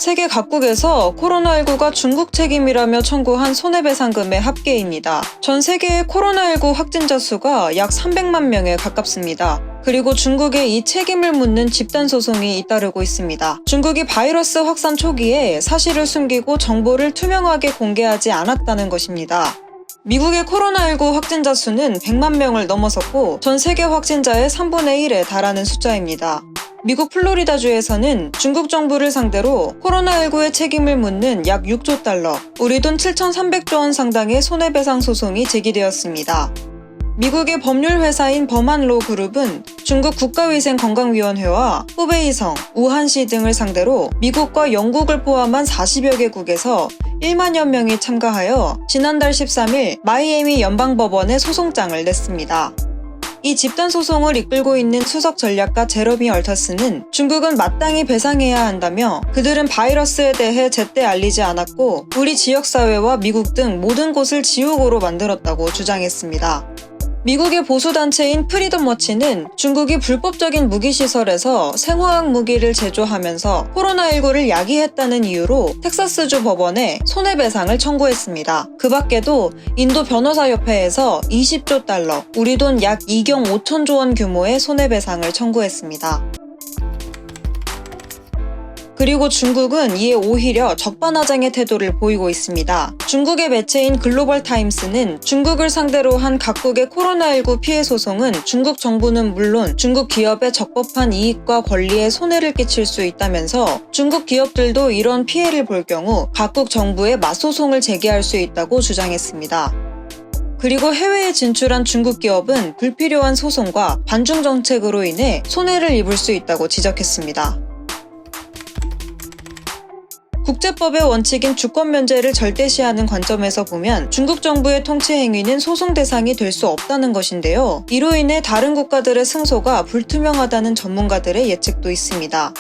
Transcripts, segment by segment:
세계 각국에서 코로나19가 중국 책임이라며 청구한 손해배상금의 합계입니다. 전 세계의 코로나19 확진자 수가 약 300만 명에 가깝습니다. 그리고 중국에 이 책임을 묻는 집단소송이 잇따르고 있습니다. 중국이 바이러스 확산 초기에 사실을 숨기고 정보를 투명하게 공개하지 않았다는 것입니다. 미국의 코로나19 확진자 수는 100만 명을 넘어섰고 전 세계 확진자의 3분의 1에 달하는 숫자입니다. 미국 플로리다주에서는 중국 정부를 상대로 코로나19의 책임을 묻는 약 6조 달러, 우리 돈 7,300조 원 상당의 손해배상 소송이 제기되었습니다. 미국의 법률 회사인 범한로 그룹은 중국 국가위생건강위원회와 후베이성, 우한시 등을 상대로 미국과 영국을 포함한 40여 개국에서 1만여 명이 참가하여 지난달 13일 마이애미 연방법원에 소송장을 냈습니다. 이 집단 소송을 이끌고 있는 수석 전략가 제러미 얼터스는 중국은 마땅히 배상해야 한다며 그들은 바이러스에 대해 제때 알리지 않았고 우리 지역사회와 미국 등 모든 곳을 지옥으로 만들었다고 주장했습니다. 미국의 보수단체인 프리덤워치는 중국이 불법적인 무기시설에서 생화학 무기를 제조하면서 코로나19를 야기했다는 이유로 텍사스주 법원에 손해배상을 청구했습니다. 그 밖에도 인도 변호사협회에서 20조 달러, 우리 돈 약 2경 5천조 원 규모의 손해배상을 청구했습니다. 그리고 중국은 이에 오히려 적반하장의 태도를 보이고 있습니다. 중국의 매체인 글로벌타임스는 중국을 상대로 한 각국의 코로나19 피해 소송은 중국 정부는 물론 중국 기업의 적법한 이익과 권리에 손해를 끼칠 수 있다면서 중국 기업들도 이런 피해를 볼 경우 각국 정부에 맞소송을 제기할 수 있다고 주장했습니다. 그리고 해외에 진출한 중국 기업은 불필요한 소송과 반중 정책으로 인해 손해를 입을 수 있다고 지적했습니다. 국제법의 원칙인 주권 면제를 절대시하는 관점에서 보면 중국 정부의 통치 행위는 소송 대상이 될 수 없다는 것인데요. 이로 인해 다른 국가들의 승소가 불투명하다는 전문가들의 예측도 있습니다.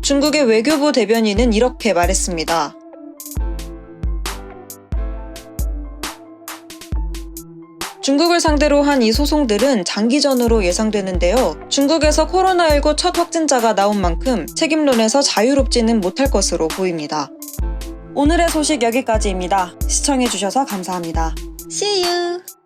중국의 외교부 대변인은 이렇게 말했습니다. 중국을 상대로 한 이 소송들은 장기전으로 예상되는데요. 중국에서 코로나19 첫 확진자가 나온 만큼 책임론에서 자유롭지는 못할 것으로 보입니다. 오늘의 소식 여기까지입니다. 시청해주셔서 감사합니다. See you!